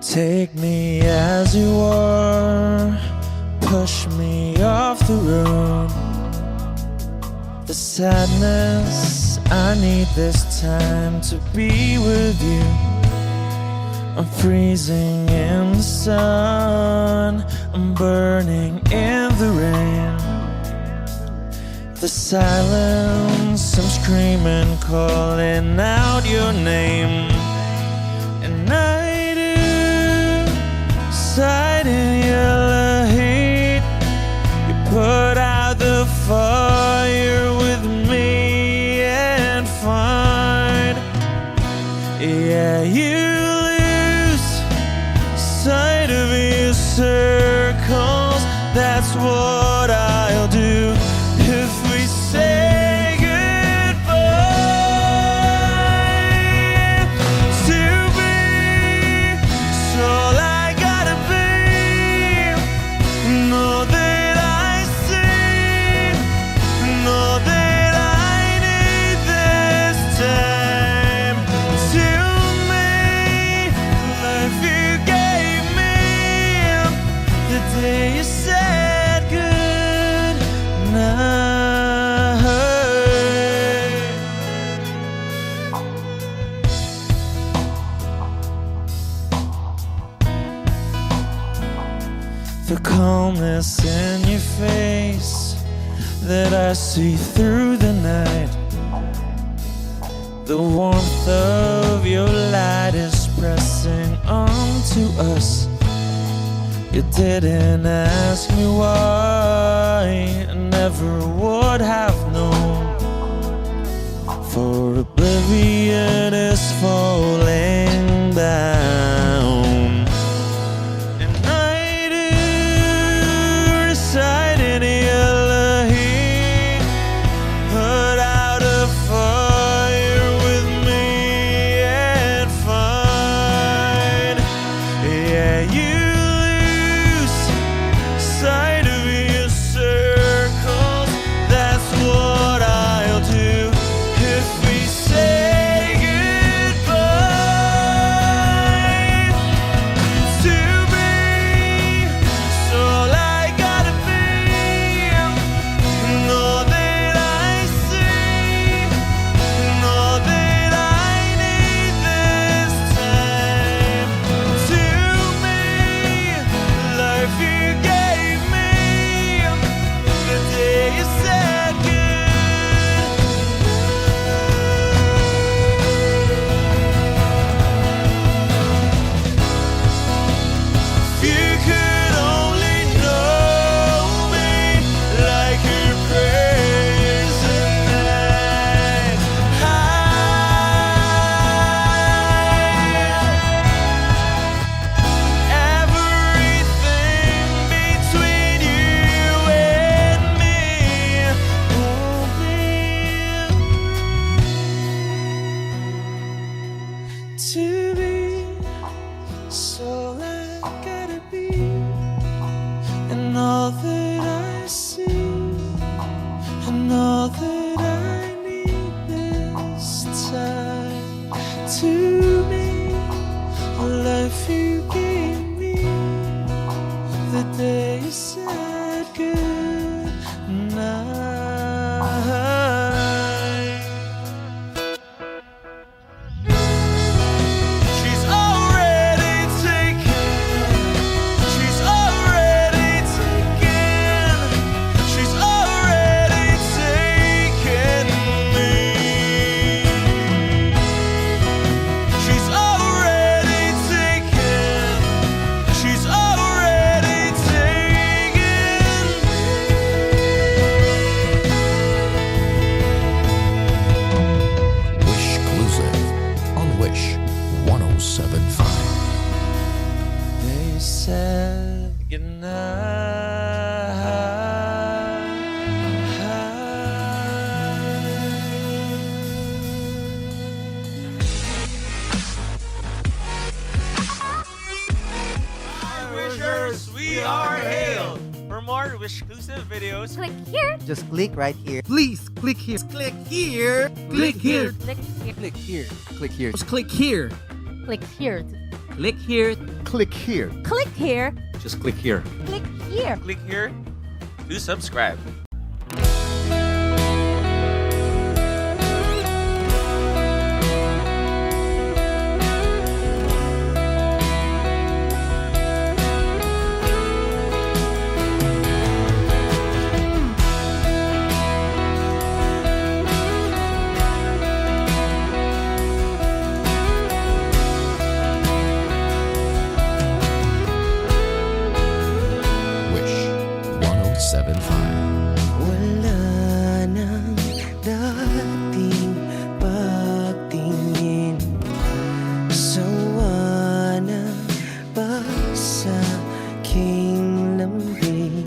Take me as you are, push me off the road. The sadness, I need this time to be with you. I'm freezing in the sun, I'm burning in the rain. The silence, I'm screaming, calling out your name. And I do side in your heat. You put out the fire with me and find, yeah, you lose sight of your circles. That's what I'll do if we say goodbye. To be, it's all I gotta be. Know that I see, know that I need this time. To me, life you gave me the day you said good night. The calmness in your face that I see through the night. The warmth of your light is pressing onto us. You didn't ask me why, I never would have known. For oblivion is falling down. And I do reside in your heat. Put out a fire with me and find, yeah, you lose sight of your circles. That's what I'll do if we say goodbye. To be, it's all I gotta be. Know that I see, know that I need this time. To me, life you gave me the day you said good. If you could only know me like your prayers at night. Everything between you and me won't be to be. So I gotta be, and all that I see, and all that I need this time. To me, life you gave me the day you said good night. She's already taken. She's already taken. She's already taken me. She's already taken. She's already taken me. Wish Exclusive on Wish 1075. They said goodnight. Wishers, we are hailed. For more Wish exclusive videos, Click here. Just click right here. Please click here. Click here. Click here. Click here. Click here. Click here. Just click here. Click here. Click here. Click here. Click here. Just click here. Click here. Click here to subscribe. Wish 1075. Wala nang dating pagtingin, sawa na ba sa aking lambing?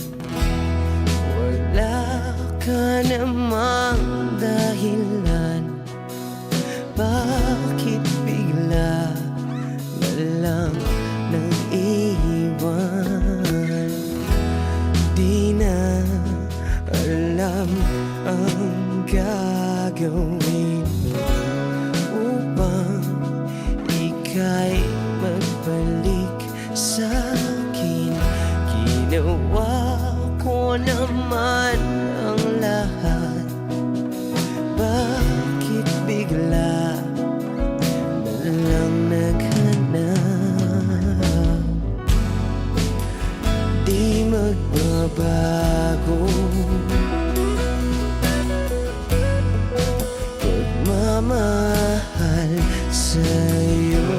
Wala ka namang dahilan, bakit bigla na lang nang iwan? Di na alam ang gagawin upang ika'y magbalik sa'kin. Ginawa ko naman ang lahat, bakit bigla na lang naghanap? Di magbabago pagmamahal sa'yo.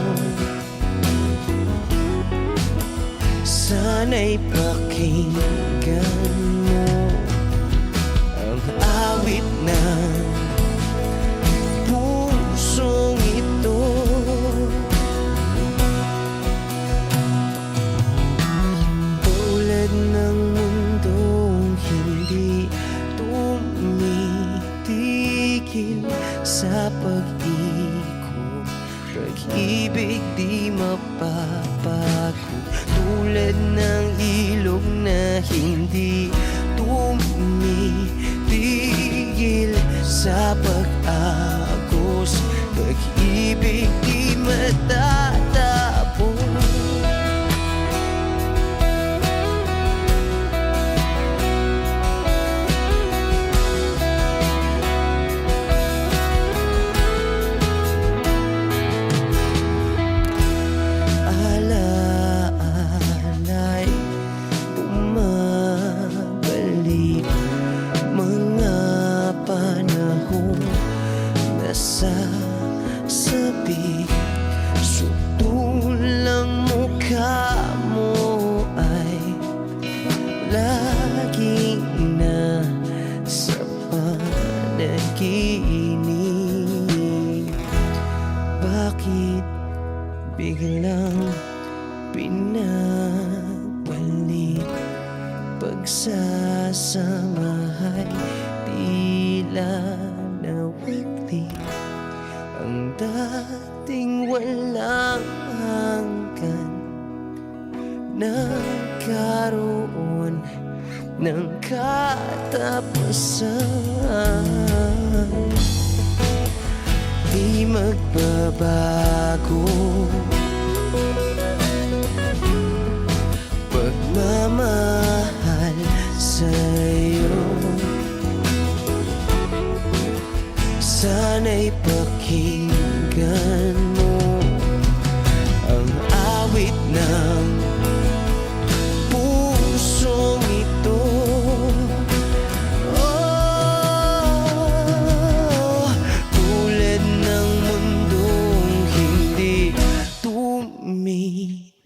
Sana'y pakinggan mo ang awit ng pusong ito. Tulad ng mundong hindi tumitigil sa pag-ikot, pag-ibig di mapapagod. Tulad ng ilog na hindi tumitigil sa pag-agos, pag-ibig di matatapos. Alaala'y bumabalik, mga panahon nasasabik. Sutulang mukha mo ay laging nasa panaginip. Bakit biglang pinabalik? Pagsasamahay tila nawagli, ang dating walang hanggan nagkaroon ng katapusan. Di magbabago pagmamahal sa'yo. Sana'y pakinggan mo ang awit ng pusong ito. Oh, tulad ng mundong hindi tumitigil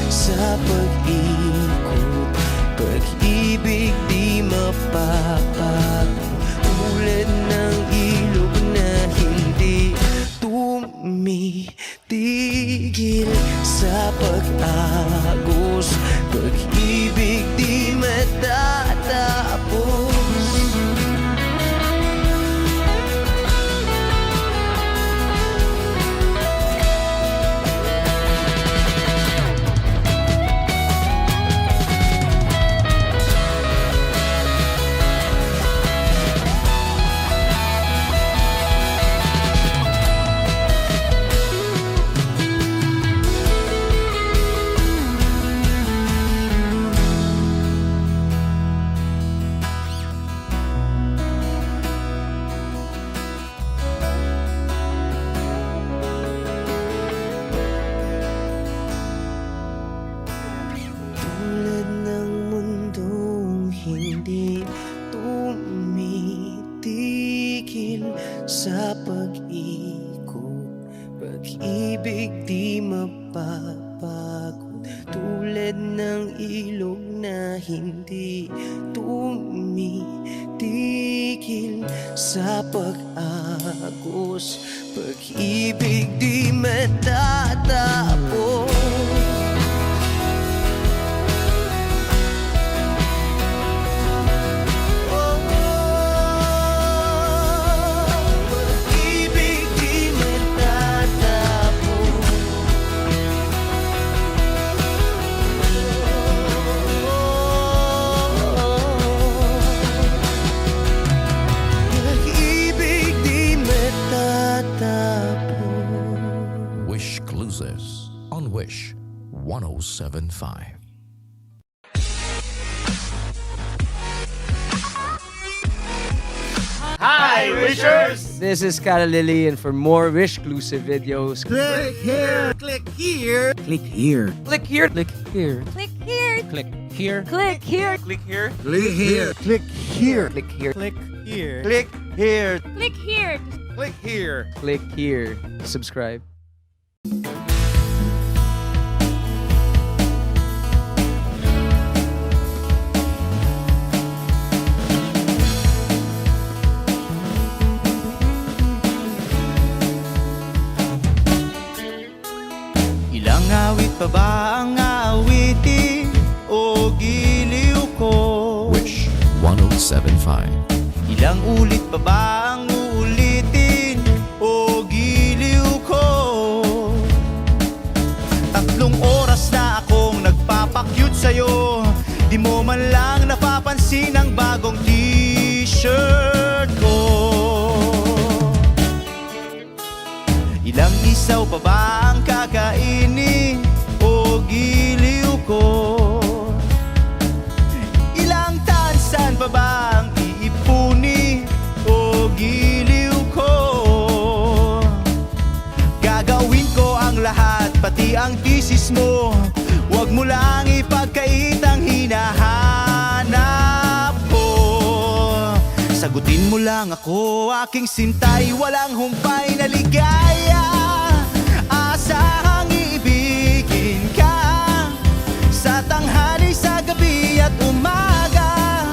sa pag-ikot, pag-ibig di mapapagod. Tulad ng ilog na hindi tumitigil sa pag-agos, pag-ibig di matatapos. magbabago, tulad ng ilog na hindi tumitigil sa pag-agos. Pag-ibig di matatapos. Pag-ibig di matatapos. Pag-ibig di matatapos. Wish Exclusives on Wish 107.5. Hi, Wishers! This is Cara Lily, and for more Wish-exclusive videos, Click here. Click here. click here. Click here. Click here. Click here. Click here. Click here. Click here. Click here. Click here. Click here. Click here. Click here. Click here. Click here. Click here. Subscribe. Ilang awit pa ba ang aawitin o giliw ko? Wish 107.5. Ilang ulit pa ba ang uulitin o giliw ko? 3 oras na akong nagpapakyut sa'yo, di mo man lang napapansin ang bagong t-shirt ko. Ilang isaw pa ba ang kakainin o giliw ko? Ilang tansan pa ba ang iipuni o giliw ko? Gagawin ko ang lahat, pati ang thesis mo. Huwag mo lang ipagkait ang hinahanap ko. Sagutin mo lang ako, aking sintay, walang humpay na ligaya. Asahang iibigin ka sa tanghali, sa gabi at umaga.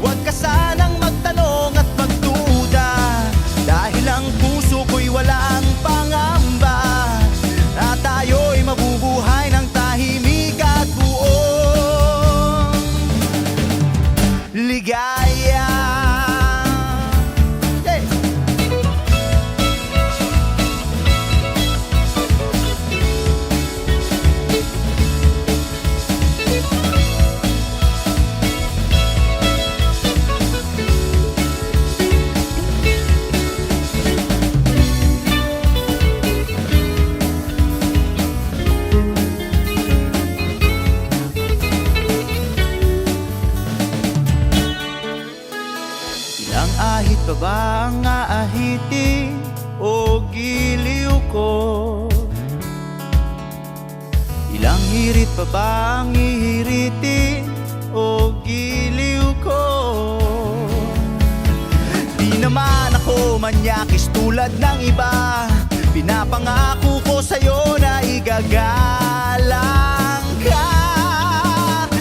Huwag ka sanang magtanong at magduda, dahil ang puso ko'y walang pangamba, at tayo'y mabubuhay ng tahimik at buong ligaya. Hey! Ilang ahit pa ba ang aahitin o giliw ko? Ilang hirit pa ba ang ihiritin o giliw ko? Di naman ako manyakis tulad ng iba, pinapangako ko sa'yo na igagalang ka.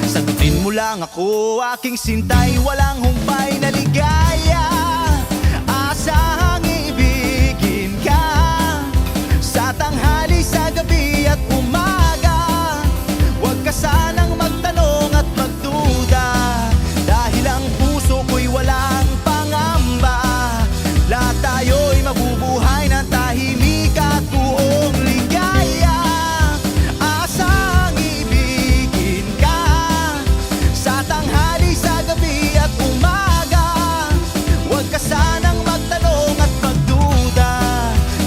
Sagutin mo lang ako, aking sintay, walang humpay na ligaya. Asahang iibigin ka sa tanghali, sa gabi at umaga. Huwag ka sanang magtanong at magduda, dahil ang puso ko'y walang pangamba. Lahat tayo'y mabubuhay ng tahimik at buong ligaya. Asahang iibigin ka sa tanghali, sa gabi at umaga. Huwag ka sanang magtanong at magduda,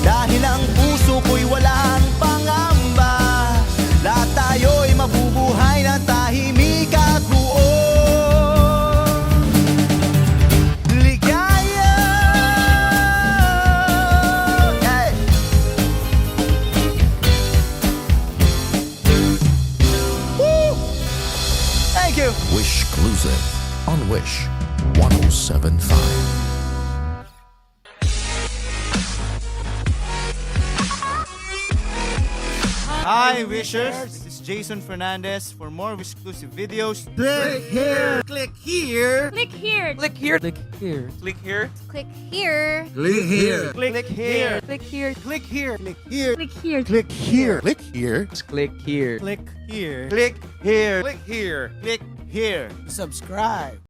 dahil ang puso ko'y walang pangamba. Lahat tayo'y mabubuhay ng tahimik at buong ligaya. Hey! Woo! Thank you. Wish Exclusive on Wish 107.5. Hi, Wishers! This is Jason Fernandez. For more exclusive videos, Click here. Click here. Click here. Click here. Click here. Click here. Click here. Click here. click here. Click here. Click here. Click here. Click here. Click here. Click here. Just click here. Click here. Click here. Click here. Click here. Subscribe.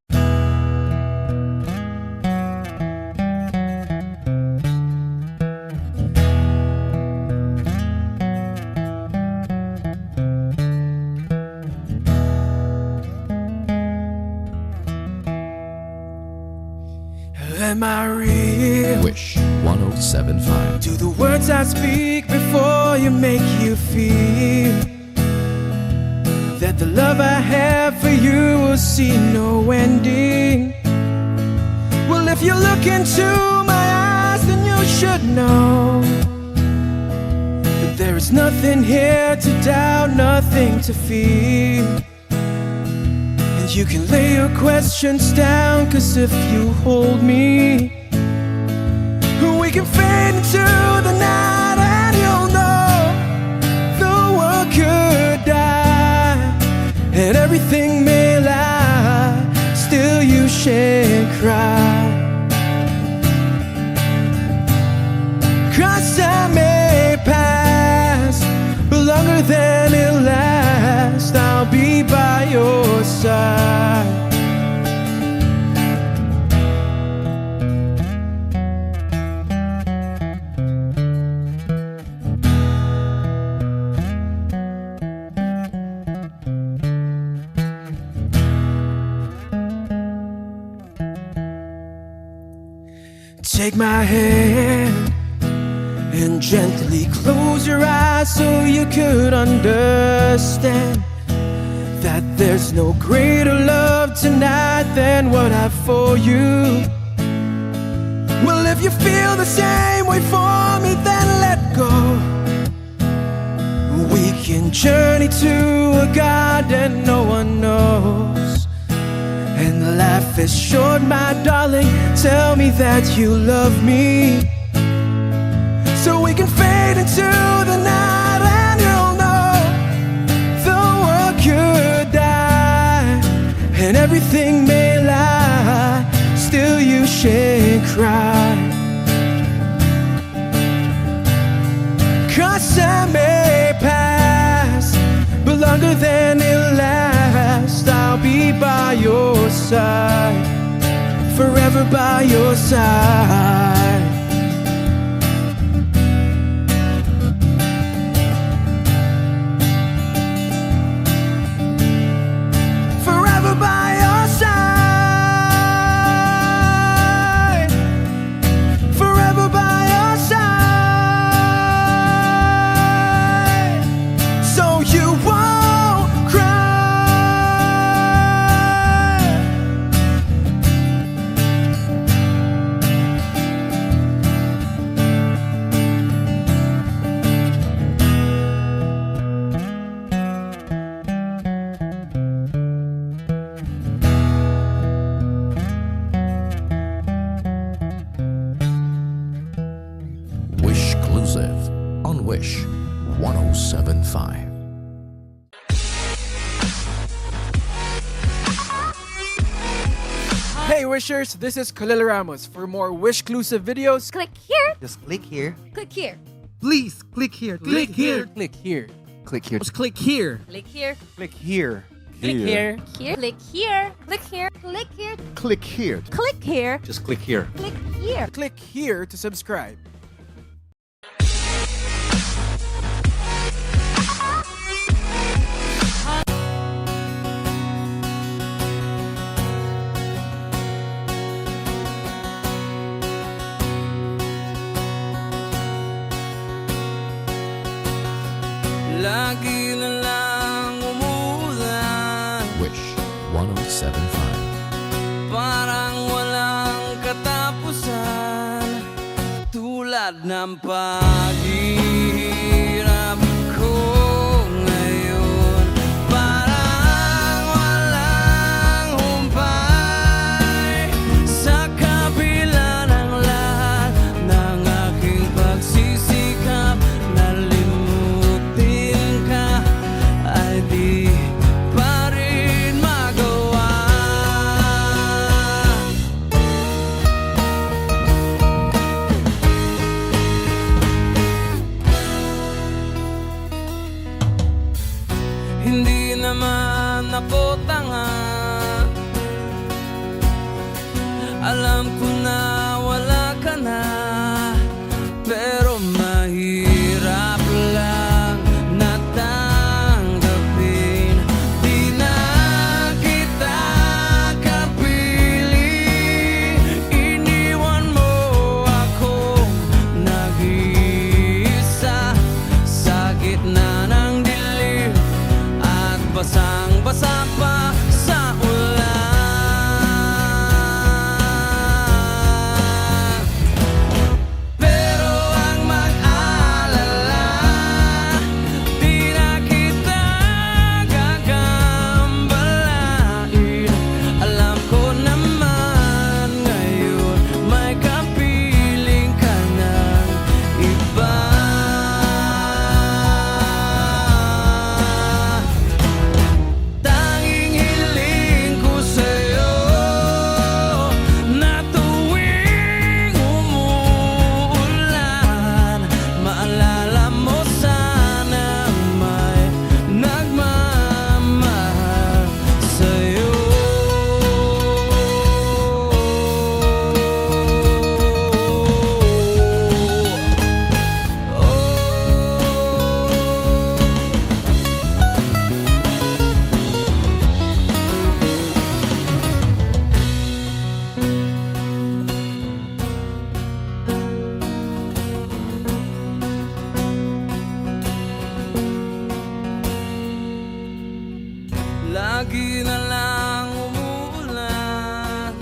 Am I real? Wish 1075. Do the words I speak before you make you feel that the love I have for you will see no ending? Well, if you look into my eyes, then you should know that there is nothing here to doubt, nothing to fear. And you can lay your questions down, 'cause if you hold me, we can fade into the night and you'll know the world could die and everything may lie, still you shan't cry. 'Cause time may pass, but longer than it lasts, I'll be by your side. Take my hand and gently close your eyes so you could understand that there's no greater love tonight than what I've for you. Well, if you feel the same way for me, then let go. We can journey to a garden no one knows. And life is short, my darling, tell me that you love me, so we can fade into the night and you'll know the world could die and everything may lie, still you shan't cry. 'Cause time may pass, but longer than it lasts, I'll be by your side, forever by your side. Forever by your side, forever by your side, so you won't cry. Wish exclusive on Wish 1075. Hey Wishers, this is Khalil Ramos. For more Wish-clusive videos, Click here. Just click here. Click here. Please click here. Click here. Click here. Click here. Just click here. Click here. Click here. Click here. Here. Click here. Click here. Click here. Click here. Click here. Just click here. Click here. click here to subscribe. Lagi na lang umulan, Wish 1075. parang walang katapusan, tulad ng paghihirap ko ngayon. Parang walang humpay sa kabila ng lahat ng aking pagsisikap, nalimutin Hindi naman ako tanga. Alam ko na wala ka na, pero mahirap lang natanggapin. Di na kita kapili, iniwan mo ako nag-iisa sa gitna ng dilim at basang-basa pa sa ulan. Pero ang mag-alala, di na kita gagambalain. Alam ko naman ngayon may kapiling ka ng iba. Tanging hiling ko sa'yo na tuwing umuulan, maalala mo sana may nagmamahal sa'yo. Lagi na lang umuulan,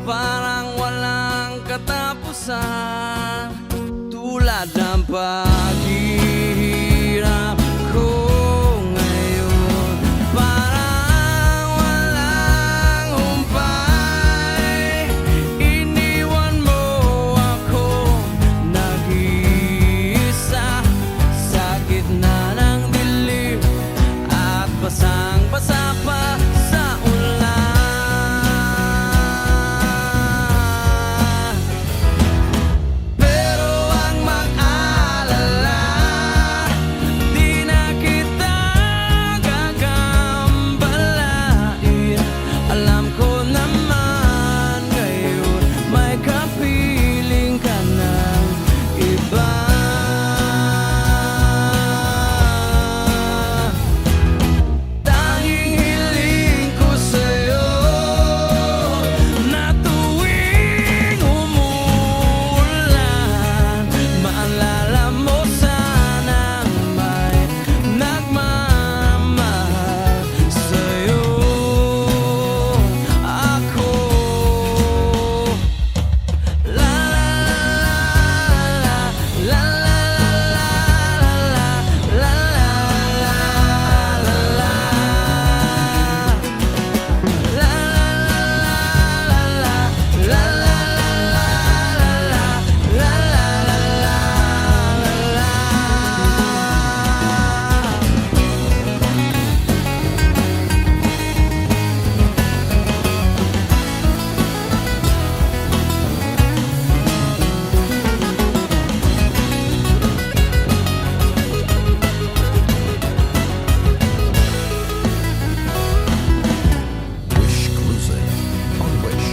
parang walang katapusan, tulad ng paghihirap ko ngayon. Parang walang humpay, iniwan mo ako nag-iisa sa gitna ng dilim at basang-basa pa sa ulan. Pero ang mag-alala, di na kita gagambalain. Alam ko naman ngayon may kapiling ka ng iba. Tanging hiling ko sa'yo na tuwing umuulan, maalala mo sana may nagmamahal sa'yo. Ako la la la la la la la Wish Exclusive on Wish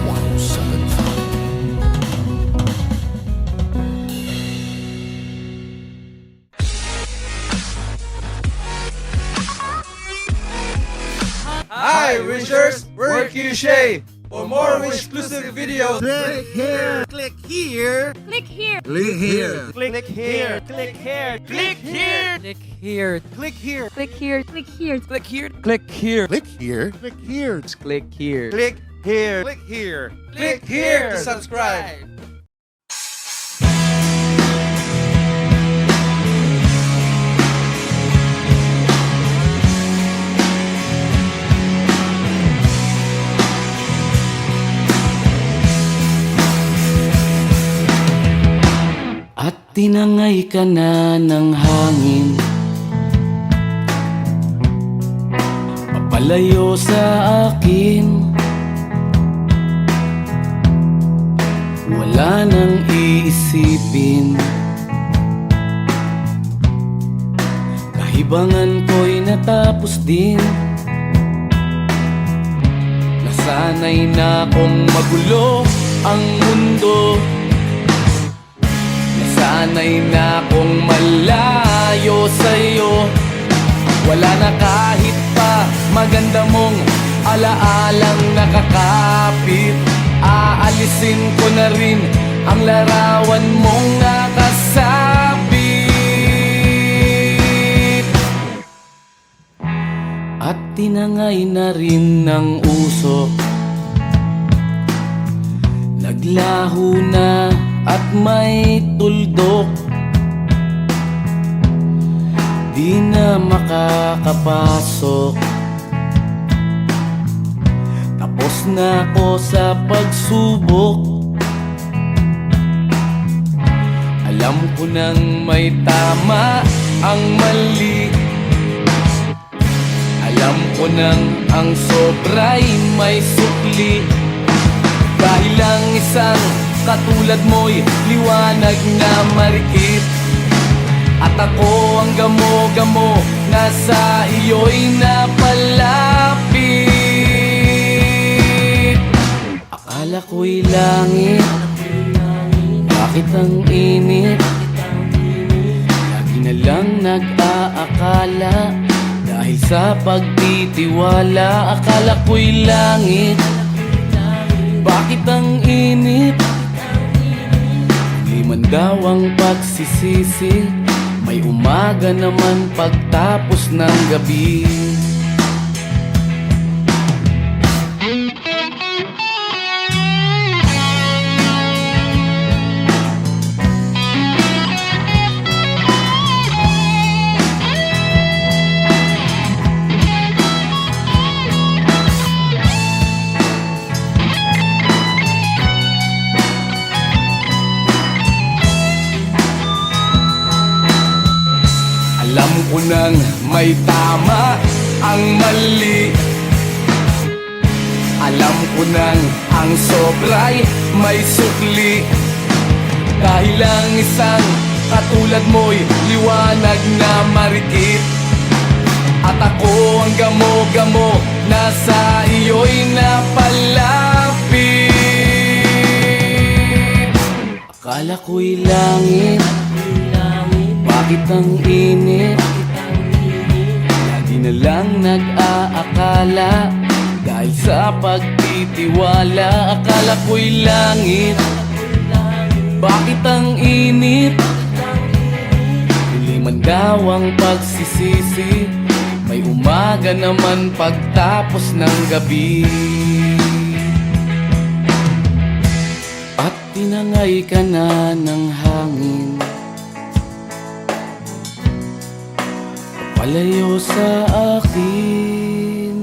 1075. Hi, Wishers! We're Kishay! For more Wish exclusive videos, Click here. Click here. Click here. Click here. Click here. Click here. Click here. click here, Click here. Click here. Click here. click here, click here, Click here. Click here. click here. Click here. Click here. Click here to subscribe. At tinangay ka na ng hangin, papalayo sa akin. Wala nang iisipin, Kahibangan ko'y natapos din. Nasanay na akong magulo ang mundo. Nasanay na akong malayo sa'yo. Wala na kahit pa maganda mong alaalang nakakapit. Aalisin ko na rin ang larawan mong nakasabit. At tinangay na rin ng usok. Naglaho na at may tuldok. Di na makakapasok. Tapos na ako sa pagsubok. Alam ko nang may tama ang mali. Alam ko nang ang sobra'y may sukli. Dahil lang isang katulad mo'y liwanag na marikit. At ako ang gamo-gamo na sa iyo'y napalapit. Akala ko'y langit, bakit ang init? Lagi na lang nag-aakala, dahil sa pagtitiwala. Akala ko'y langit, bakit ang init? Di man daw ang pagsisisi, may umaga naman pagtapos ng gabi. Alam ko nang may tama ang mali. Alam ko nang ang sobra'y may sukli. Dahil lang isang katulad mo'y liwanag na marikit. At ako ang gamo-gamo na sa iyo'y napalapit. Akala ko'y langit, bakit ang init? Lagi na lang nag-aakala, dahil sa pagtitiwala. Akala ko'y langit, bakit ang init? Huli man daw ang pagsisisi, may umaga naman pagtapos ng gabi. At tinangay ka na ng hangin, palayo sa akin.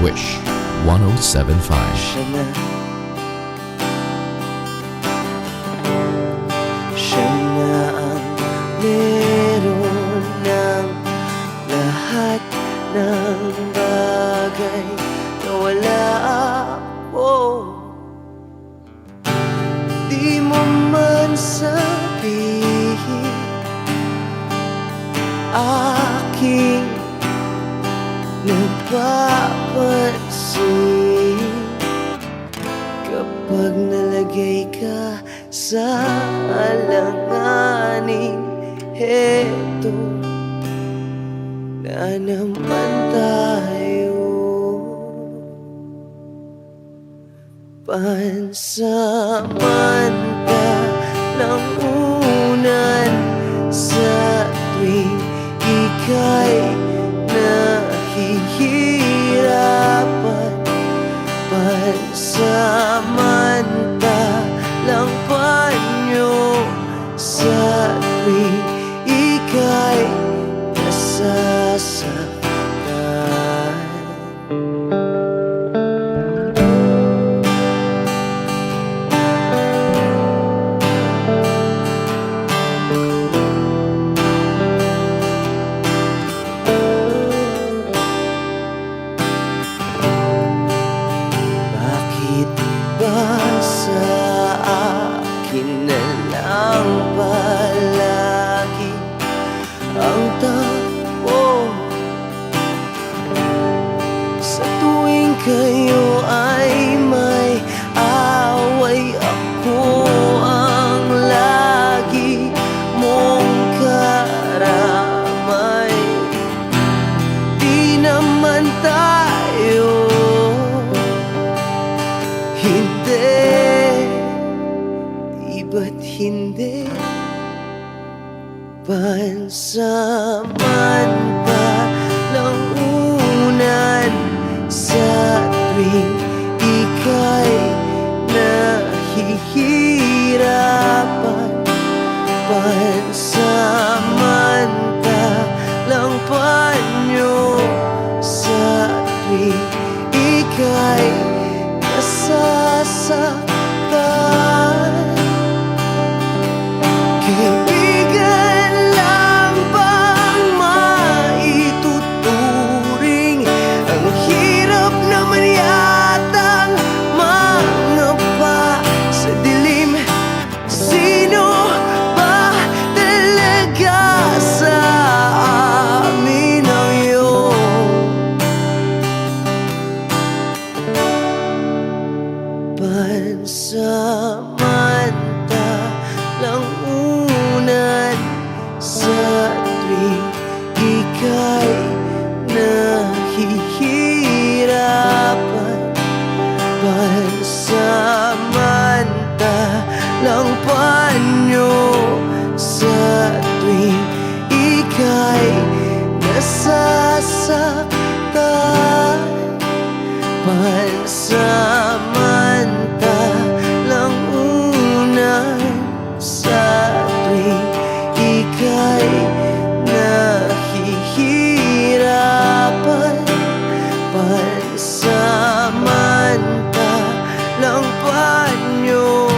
Wish 1075. Siya na ang meron ng lahat ng bagay na wala ako. Di mo man sabihin aking nagpapansin kapag nalagay ka sa alanganin. Heto na naman tayo, Pansamantalang unan sa tuwing ika'y nahihirapan. Pansamantalang panyo sa tuwing ika'y nasasaktan. Bakit ba sa akin na lang palagi ang takbo? Sa tuwing kayo ay may away, ako ang lagi mong karamay. Di naman tayo di ba't hindi? Pansamantalang unan sa tuwing ika'y nahihirapan. Pansamantalang panyo sa tuwing ika'y nasasaktan. Kaibigan lang bang maituturing? Ang hirap naman yatang mangapa sa dilim. Sino ba talaga sa amin ang iyong pansamantalang unan sa tuwing ika'y nahihirapan. Pansamantalang panyo sa tuwing ika'y nasasaktan. Pansamantalang unan sa tuwing ika'y nahihirapan. Pansamantalang panyo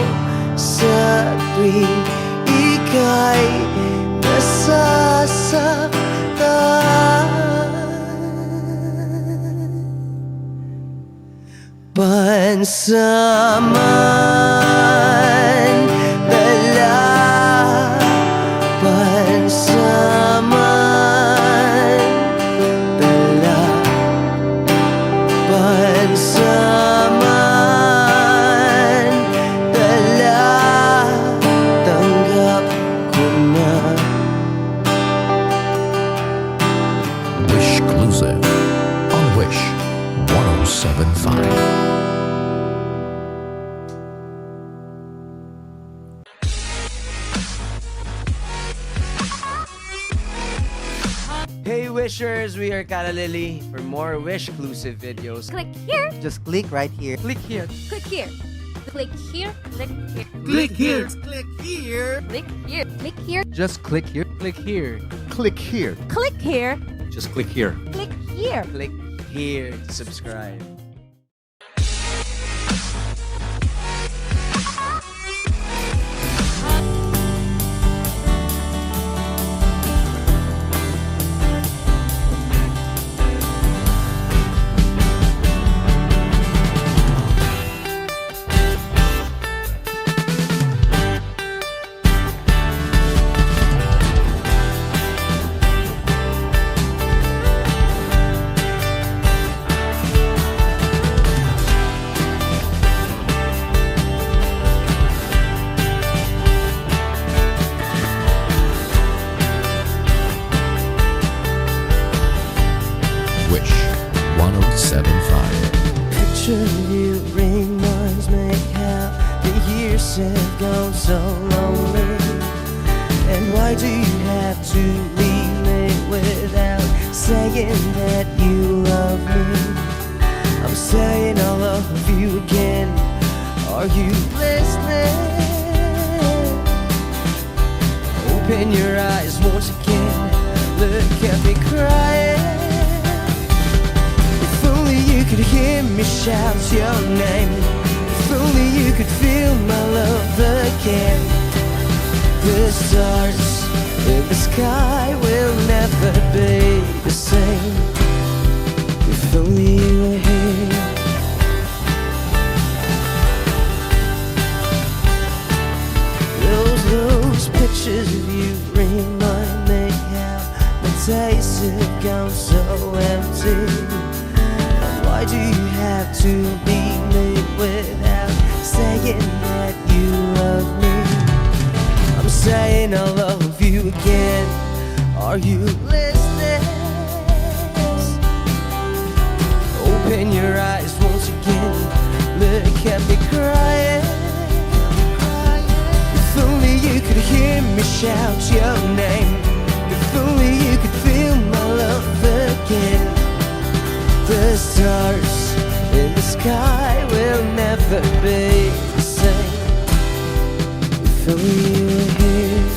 sa tuwing ika'y nasasaktan. Pansamantala, pansamantala, pansamantala, tanggap ko na. Wish Exclusive on Wish 1075. Hey Wishers, we are Kala Lily. For more Wish exclusive videos, Click here. just click right here. Click here. Click here. Click here. Click here. Click here. Click here. Click here. Click here. Just click here. Click here. Click here. Click here. Just click here. Click here. Click here to subscribe. gone so lonely? And why do you have to leave me without saying that you love me? I'm saying I love you again. Are you listening? Open your eyes once again. Look at me crying. If only you could hear me shout your name. If only you could feel my love again. The stars in the sky will never be the same. If only you were here. Those pictures of you remind me how my days have gone so empty. And why do you have to leave me without saying that you love me? I'm saying I love you again. Are you listening? Open your eyes once again. Look at me crying. If only you could hear me shout your name. If only you could feel my love again. The stars in the sky will never be the same. If only you were here.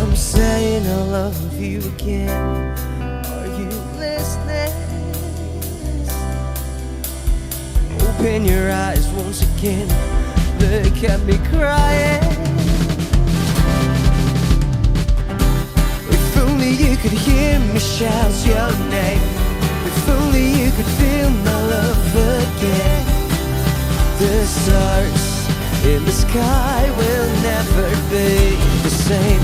I'm saying I love you again. Are you listening? Open your eyes once again. Look at me crying. If only you could hear me shout your name. If only you could feel my love again. The stars in the sky will never be the same.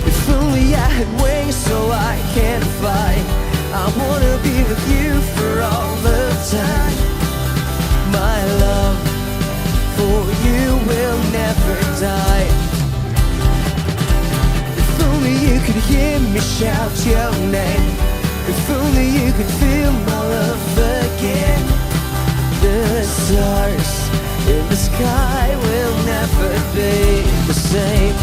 If only I had wings so I can fly. I wanna be with you for all the time. My love for you will never die. If only you could hear me shout your name. If only you could feel my love again. The stars in the sky will never be the same.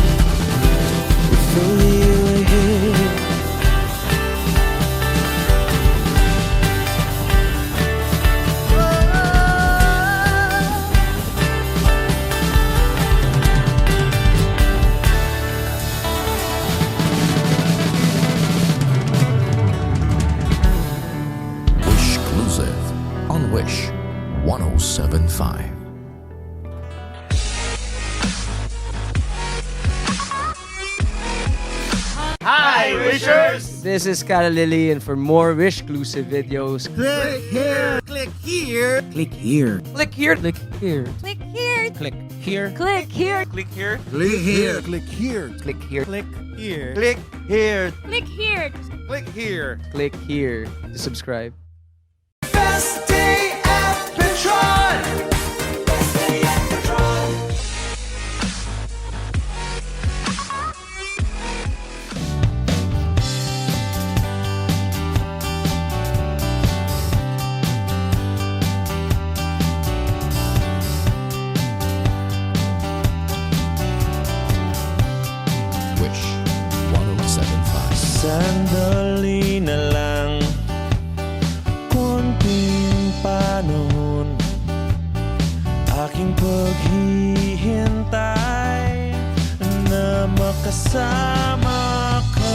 If only you were here. Wishclusive on Wish 1075. Hi, Wishers! This is Cara Lily, and for more Wishclusive videos, Click here. Click here. click here. Click here. Click here. Click here. Click here. Click here. Click here. Click here. Click here. Click here. Click here. Click here. Click here. Click here. Click here to subscribe. Best day at Petron! Best day at Petron! Wish 1075. Sandali na lang, konting panahon, aking paghihintay na makasama ka.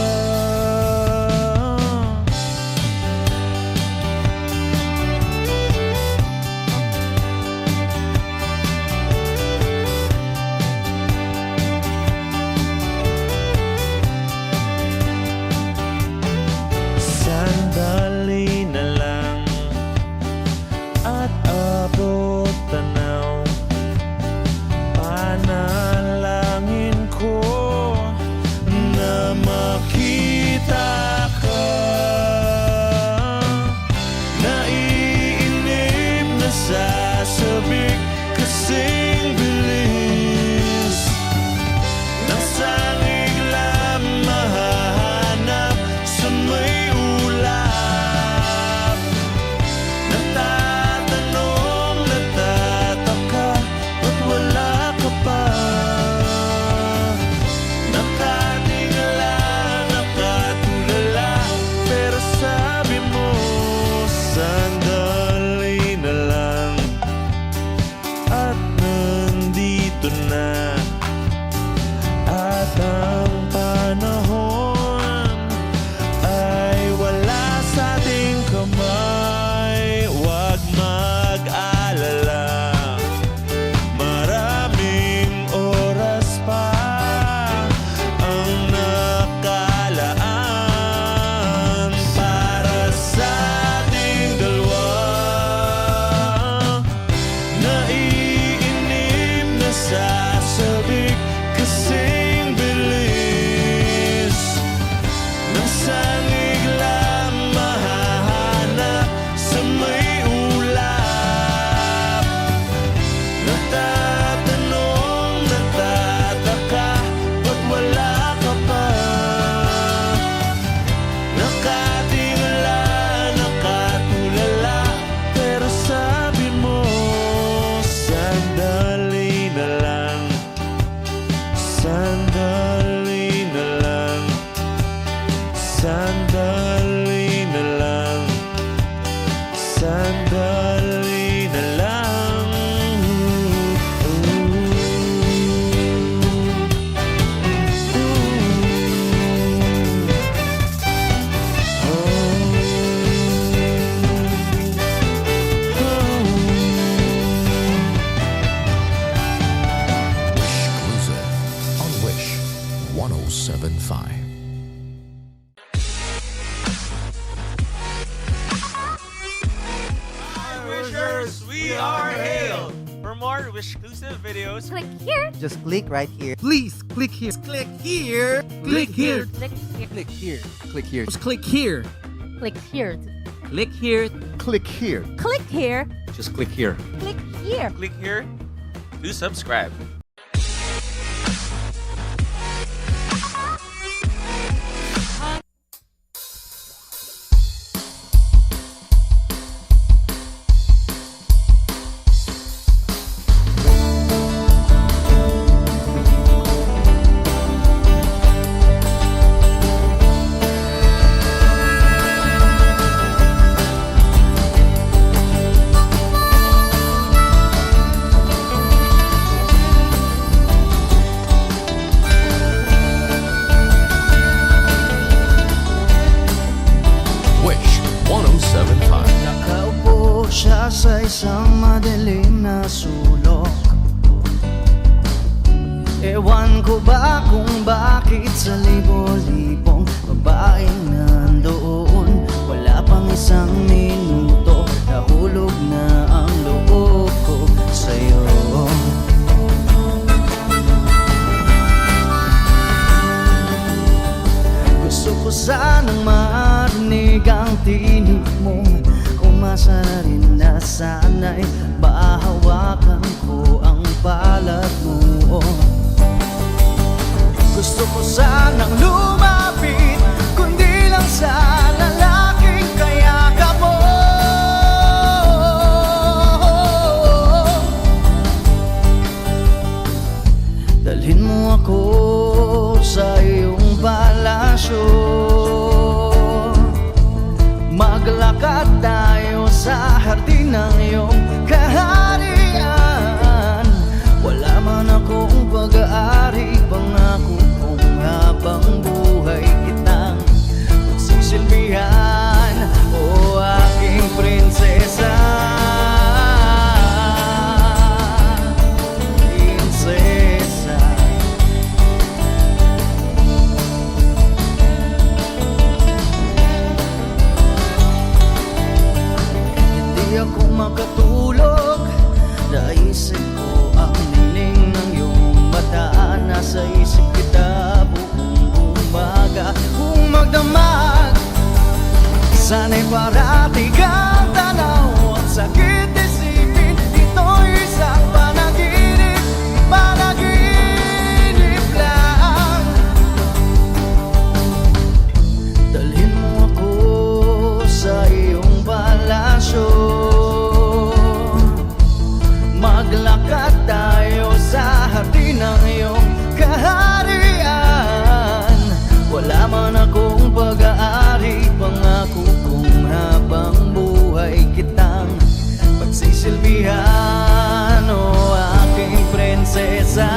Sandali na lang at abot tanaw, panalangin ko na. At ang panahon ay wala sa ating kamay. Huwag mag-alala, maraming oras pa ang nakalaan para sa ating dalawa. Naiinip na sasabik kasing bilis ng sangigla mahahanap sa may ulap. Natatanong, natataka, ba't wala ka pa? Nakatingala, nakatulala, pero sabi mo sandali na lang, sandali na lang, sandali na lang, sandali na lang. Wish Exclusive on Wish 1075. Hi, Wishers! We are Hail! For more Wish exclusive videos, Click here. Just click right here. Please click here. Click here. Click here. Click here. Click here. Click here. Just click here. Click here. Click here. Click here. Click here. Just click here. Click here. click here to subscribe. Wish 1075. Nakaupo siya sa isang madilim na sulok. Ewan ko ba kung bakit sa libo-libong babaeng nandoon, wala pang isang minuto, nahulog na ang loob ko sa'yo. Gusto ko sanang marinig ang tinig mo, umasa na rin na sana'y mahawakan ko ang balat mo. Gusto ko sanang lumapit, kundi lang sa lalaking kayakap mo. Dalhin mo ako sa iyong palasyo, maglakad tayo sa hardin ng iyong kaharian. Wala man akong pag-aari, pangako kong habang buhay kitang magsisilbihan, o aking prinsesa. Prinsesa. Hindi ako makatulog, naisip ko ang niling ng iyong mata. Nasa isip kita buong umaga, kung magdamag sana'y parati kang tanaw. Ang sakit isipin, ito'y isang panaginip, panaginip lang. Dalhin mo ako sa iyong palasyo, maglakad tayo sa hardin ng iyong kaharian. Wala man akong pag-aari, pangako kong habang buhay kitang pagsisilbihan, o aking prinsesa.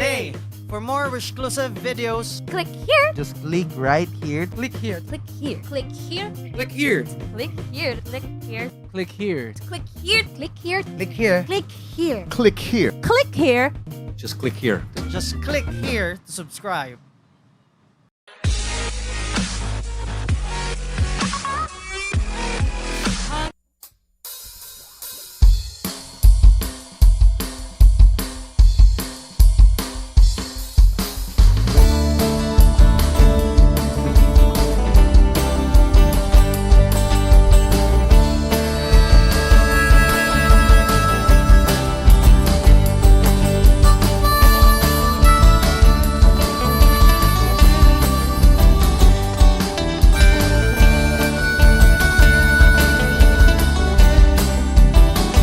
Nay. For more exclusive videos, Click here. Just click right here. Click here. Click here. Click here. Click here. Click here. Click here. Click here. Click here. Click here. Click here. Click here. Click here. Click here. Just click here. just click here to subscribe.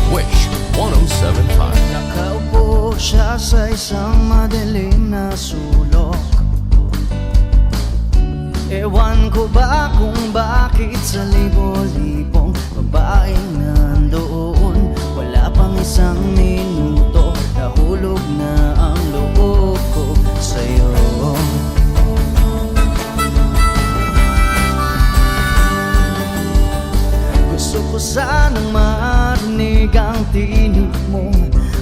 Wish 1075. Nakaupo siya sa isang madilim na sulok. Ewan ko ba kung bakit sa libo-libong babaeng nandoon, wala pang isang minuto, nahulog na ang loob ko sa'yo. Gusto ko sanang marinig ang tinig mo,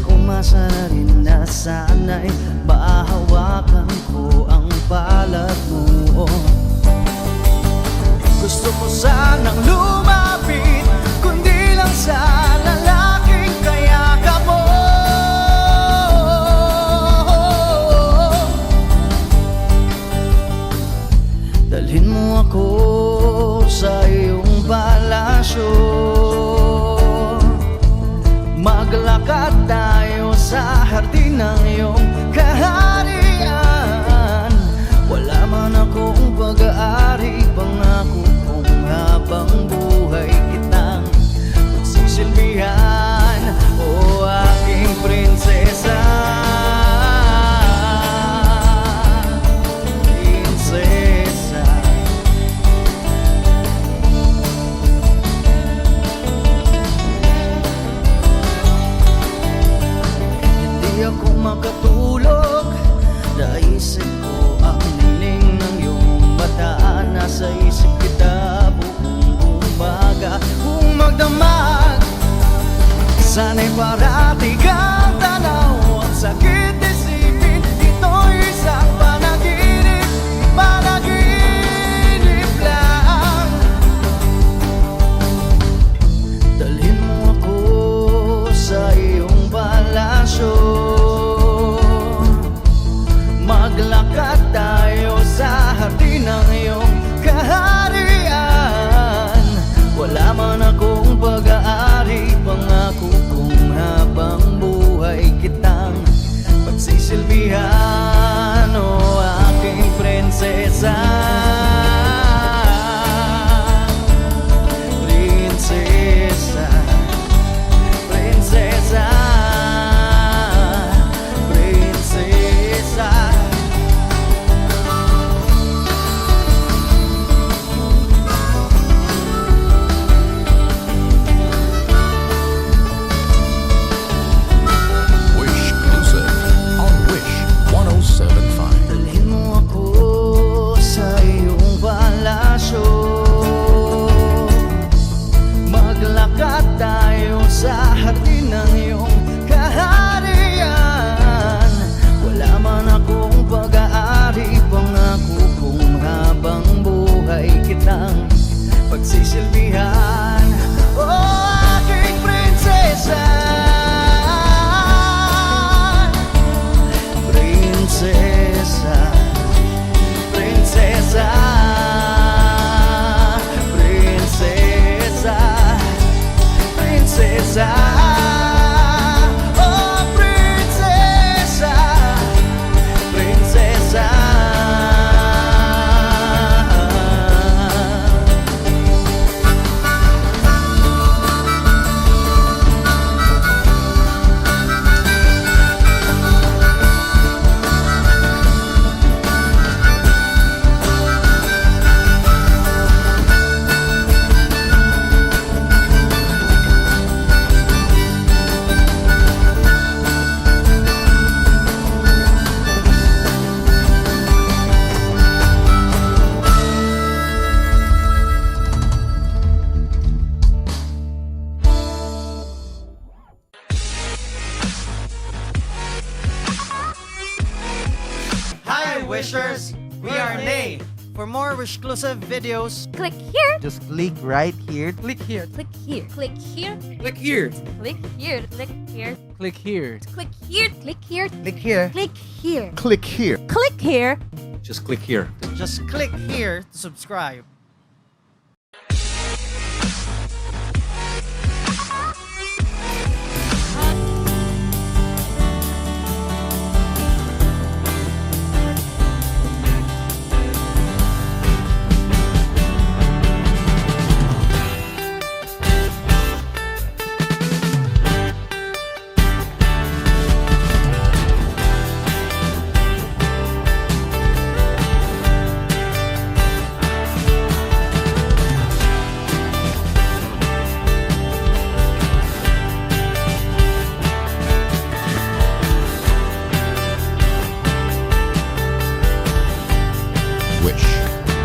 umasa na rin na sana'y mahawakan ko ang balat mo. Gusto ko sanang lumapit, kundi lang sa lalaking kayakap mo. Dalhin mo ako sa iyong palasyo, maglakad tayo sa hardin ng iyong kaharian. Wala man akong pag-aari, pangako kong habang buhay kitang magsisilbihan, o aking prinsesa. Prinsesa. Hindi ako makatulog, naisip ko ang niling ng iyong mata. Nasa isip kita buong umaga, kung magdamag sana'y parati kang tanaw. Ang sakit isipin, ito'y isang panaginip, panaginip lang. Dalhin mo ako sa iyong palasyo, maglakad tayo sa hardin ng iyong kaharian. Wala man akong pag-aari, pangako kong habang buhay kitang pagsisilbihan, o aking prinsesa. Prinsesa. Prinsesa. Prinsesa. Wishers! We are Nay! For more exclusive videos, Click here. Just click right here. Click here. Click here. Click here. Click here. Click here. Click here. Click here. Click here. Click here. Click here. Click here. Click here. Click here. Just click here. just click here to subscribe. Wish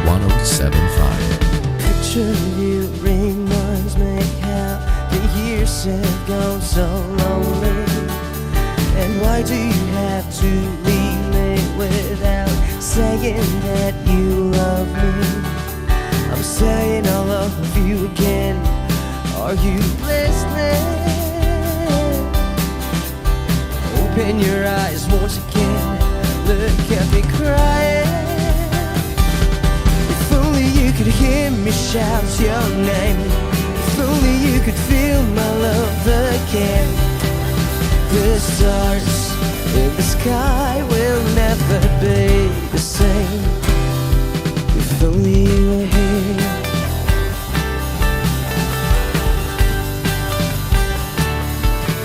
1075. Picture you reminds me how the years have gone so lonely. And why do you have to leave me without saying that you love me? I'm saying I love you again. Are you listening? Open your eyes once again. Look at me crying. If only you could hear me shout your name. If only you could feel my love again. The stars in the sky will never be the same. If only you were here.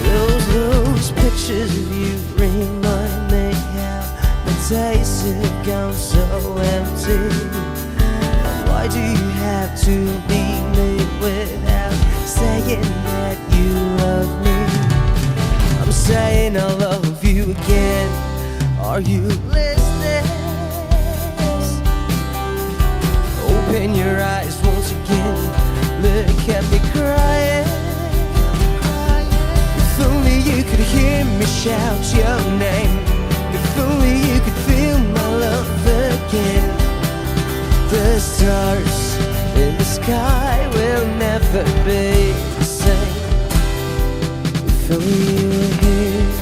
Those pictures of you remind me how my days have gone so empty. Why do you have to leave me without saying that you love me? I'm saying I love you again. Are you listening? Open your eyes once again. Look at me crying. If only you could hear me shout your name. If only you could feel my love again. The stars in the sky will never be the same. If only you were here.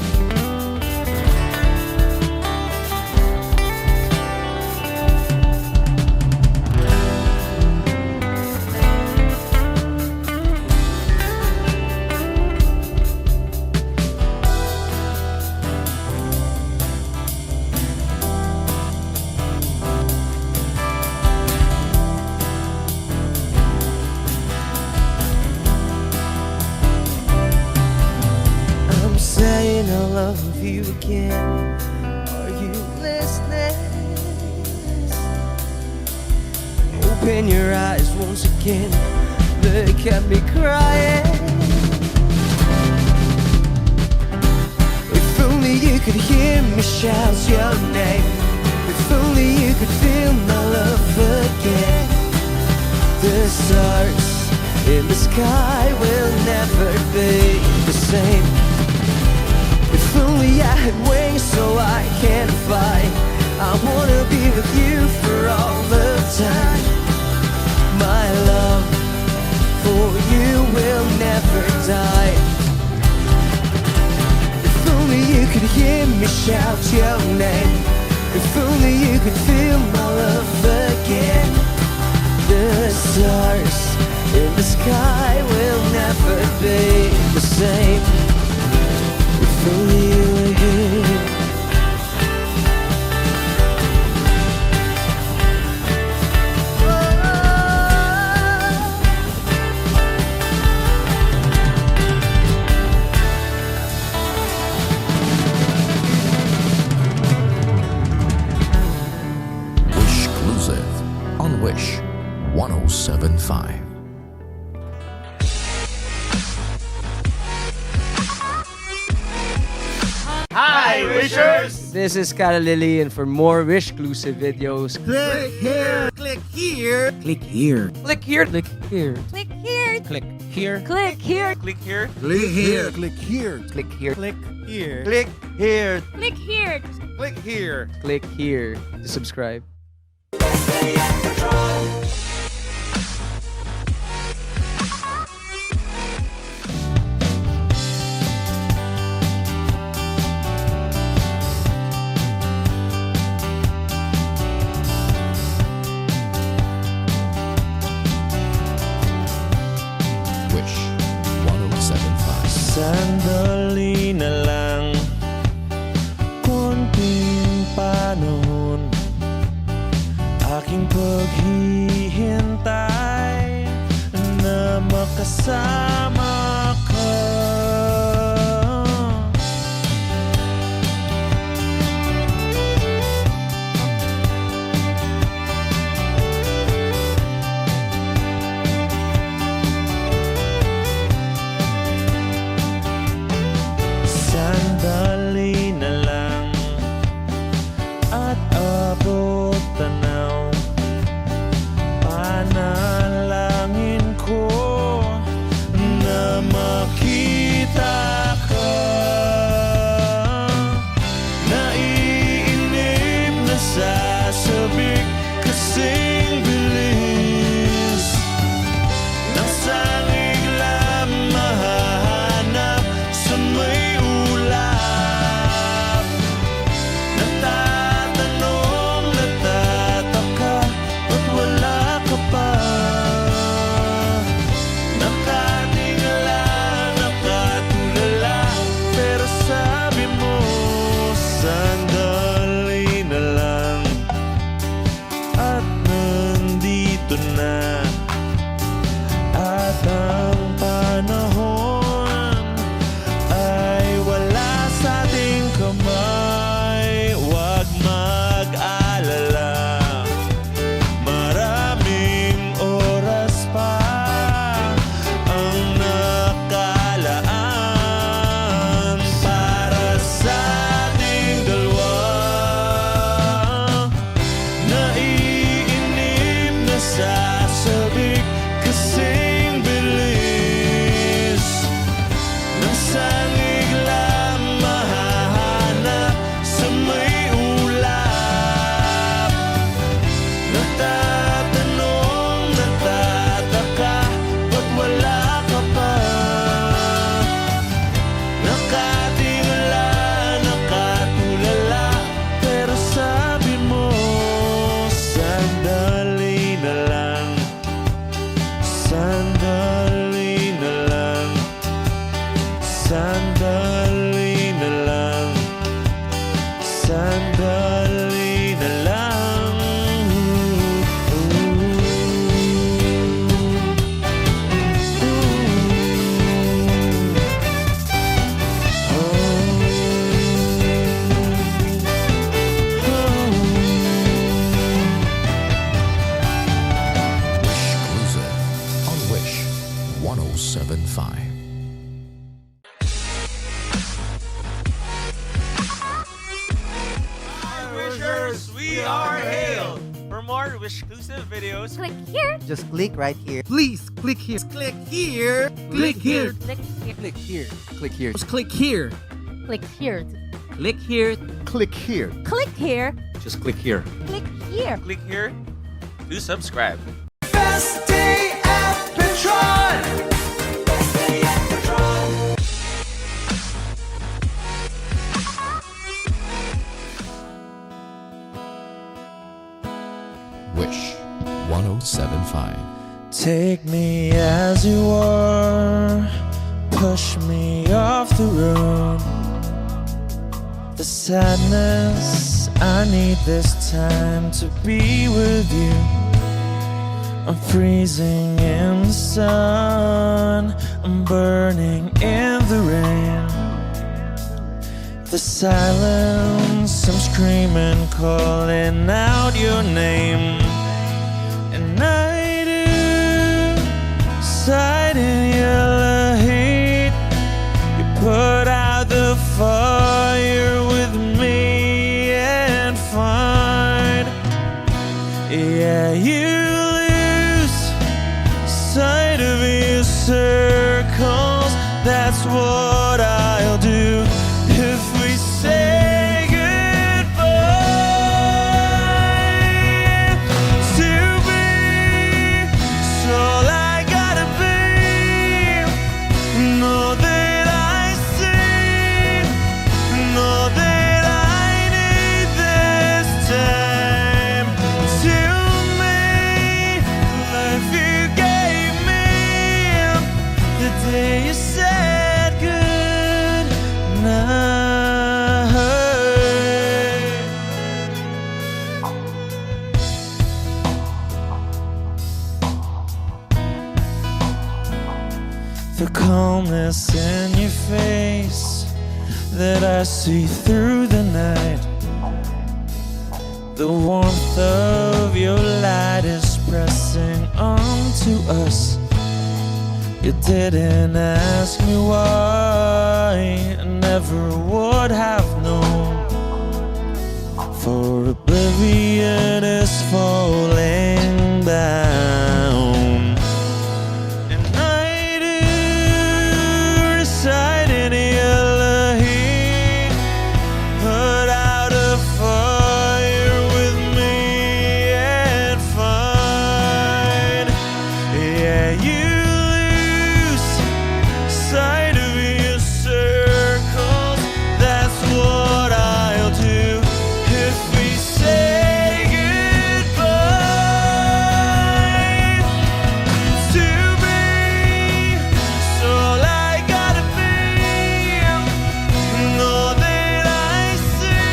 I'm saying I love you again. Are you listening? Open your eyes once again. Look at me crying. If only you could hear me shout your name. If only you could feel my love again. The stars in the sky will never be the same. If only I had wings so I can fly. I wanna be with you for all the time. My love for you will never die. If only you could hear me shout your name. If only you could feel my love again. The stars in the sky will never be the same. If only you were here. Wish exclusive on Wish 1075. Hi, Wishers! This is Cara Lily, and for more Wish exclusive videos, Click here. Click here. Click here. click here. Click here. Click here. Click here. Click here. Click here. Click here. Click here. Click here. Click here. Click here. Click here. click here. Click here to subscribe. Wish 1075. Sandali na lang, konting panahon, aking paghihintay na makasama ka. Sandali na lang at abot tanaw, panalangin ko na makita ka. Naiinip na sasabik kasing bilis ng sangig lang mahahanap sa may ulap. Natatanong, natataka, ba't wala ka pa? Nakatingala, nakatulala, pero sabi mo, sandali na lang, at nandito na. At ang panahon ay wala sa ating kamay. Huwag mag-alala, maraming oras pa ang nakalaan para sa ating dalawa. Naiinip na sasabik kasing bilis ng sangig lang mahahanap sa may ulap. Natatanong, natataka, ba't wala ka pa? Nakatingala, nakatulala, pero sabi mo, sandali na lang. Sandali na lang, sandali na lang, sandali na lang. Exclusive on Wish 1075. Hi, Wishers! We are Hail! For more Wish-exclusive videos, Click here. Just click right here. Please click here. Click here. Click here. Click here. Click here. Click here. Just click here. Click here. Click here. Click here. Click here. Just click here. Click here. click here to subscribe. Best day at Petron! Best day at Petron! Wish 1075. Take me as you are, push me off the road. The sadness, I need this time to be with you. I'm freezing in the sun, I'm burning in the rain. The silence, I'm screaming, calling out your name. And I do sight in yellow heat. You put out the fire with me and find. Yeah, you lose sight of your circles. That's what I'll do if we say goodbye. the calmness in your face that I see through the night. The warmth of your light is pressing onto us. You didn't ask me why, I never would have known. For oblivion is falling down, and I do reside in Elohim. Put out a fire with me and find, yeah, you lose sight of your circles. That's what I'll do if we say goodbye to me. So all I gotta be, and all that I see,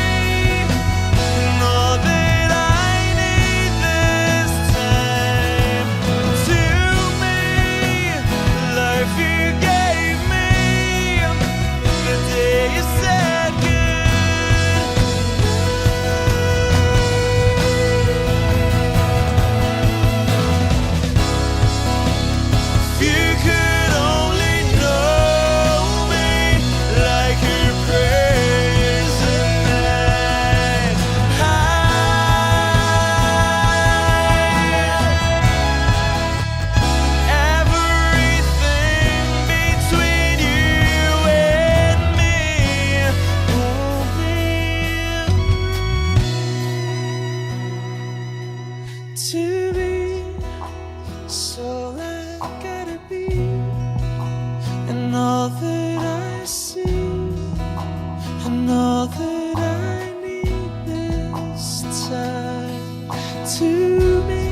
and all that I need this time. To me, life you gave me, the day you said if you could only know me like your prayers at night. Everything between you and me won't be to be. So I gotta be, and all that I see, and all that I need this time. To me,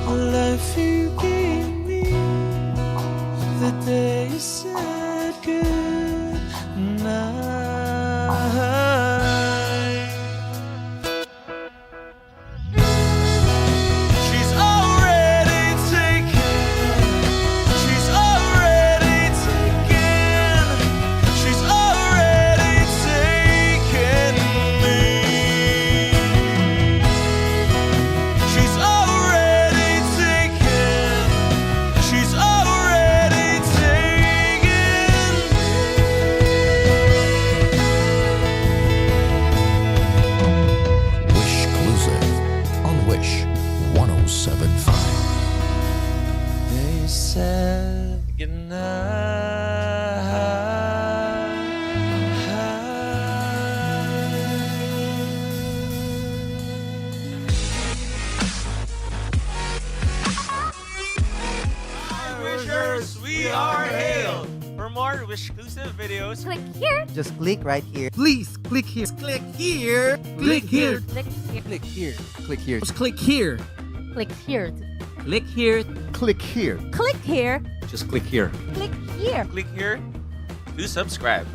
a life you gave me, the day you said good night. She's already taken. She's already taken. She's already taken me. She's already taken. She's already taken Wish Exclusive on Wish 1075. They said Hi, Wishers! We are Hail! For more Wish exclusive videos, Click here. Just click right here. Please click here. Click here. Click here. Click here. Click here. Click here. Just click here. Click here. Click here. Click here. Click here. Just click here. Click here. click here to subscribe.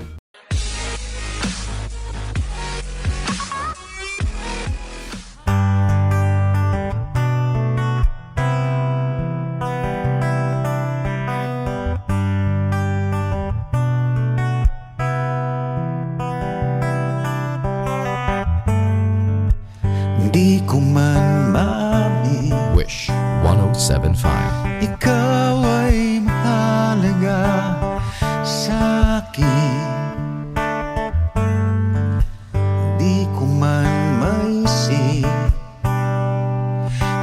Di ko man maamin, Wish 1075. ikaw ay mahalaga sa akin. Di ko man maisip,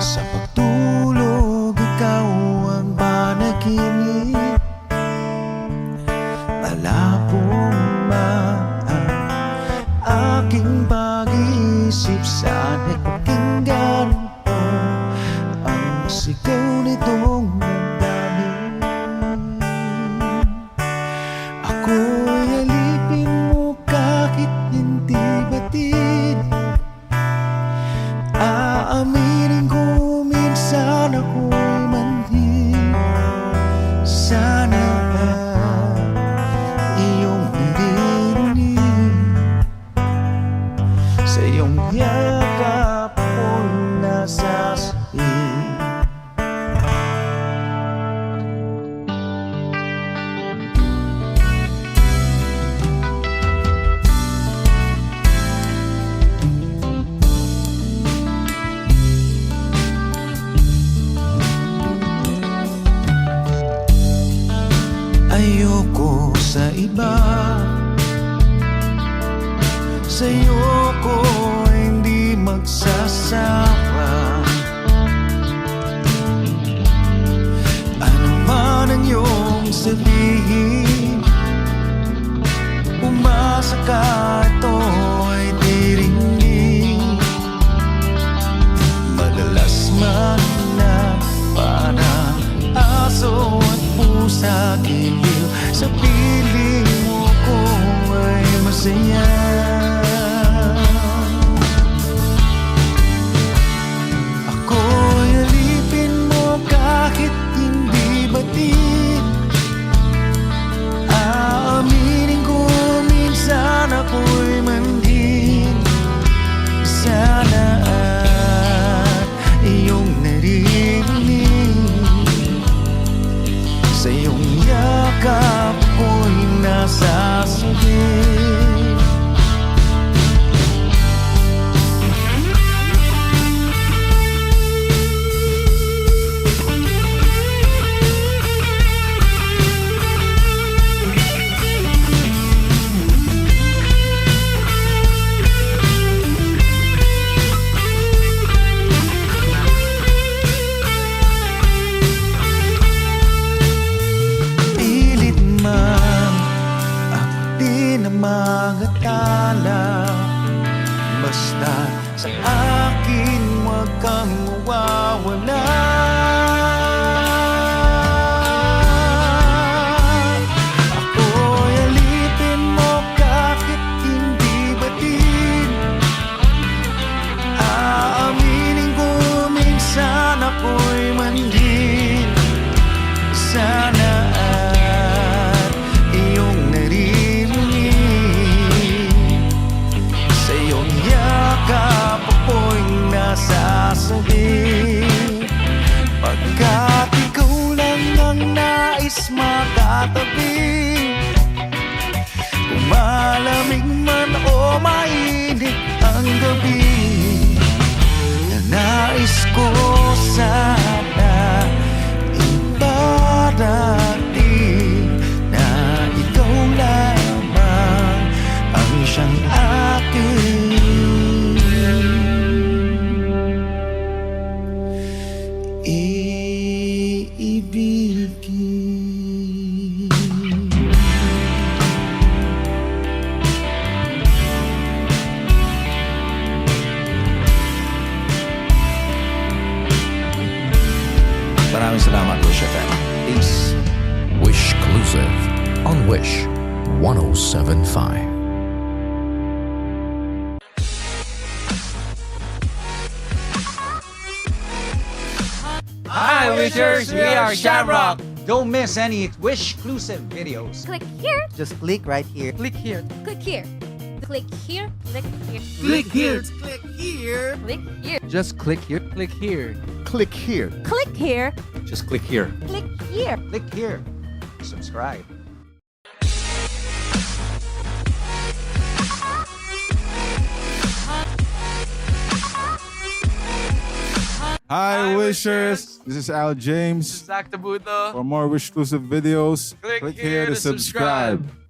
sa pagtulog ikaw ang panaginip. Malabong ang aking pag-iisip, sana'y pakinggan mo ang sigaw nitong damdamin. Ako'y alipin mo kahit hindi batid. Aaminin ko minsan ako'y manhid. Sana iyong narinig, sa iyong yakap ako'y nasasahig. iba. Sa'yo ko hindi magsasawa. Ano man ang iyong sabihin, umasa ka, ito ay dirinig. Madalas man na parang aso at pusa, giliw sa piling mo ko ay masaya. Ako'y alipin mo kahit hindi batid. Aaminin ko minsan ako'y mandin. Sana at iyong narinig. Sa iyong yakap ko'y nasasabi. Pilit man ako di na magatala. Basta sa akin huwag kang mawawala. Ako'y alipin mo kahit hindi batid. Aaminin ko minsan ako'y mandin. Sana at iyong naririnig. Sa iyong yakap ako'y nasasabi. Pagkat ikaw lang ang nais makatabi. Kung malamig man o mainit ang gabi, nais ko sana iparating na ikaw lamang ang siyang aking iibigin. Maraming salamat, Wish FM. Peace. Wish Exclusive on Wish 1075. Hi, Wishers! We are Shamrock! Don't miss any Wish exclusive videos. Click here. Just click right here. Click here. Click here. Click here. Click here. Click here. Click here. Click here. Just click here. Click here. Click here. Click here. Just click here. Click here. Click here. Subscribe. Hi, Wishers. This is Al James. Zach Tabuto. For more Wish exclusive videos, Click click here here to to subscribe. subscribe.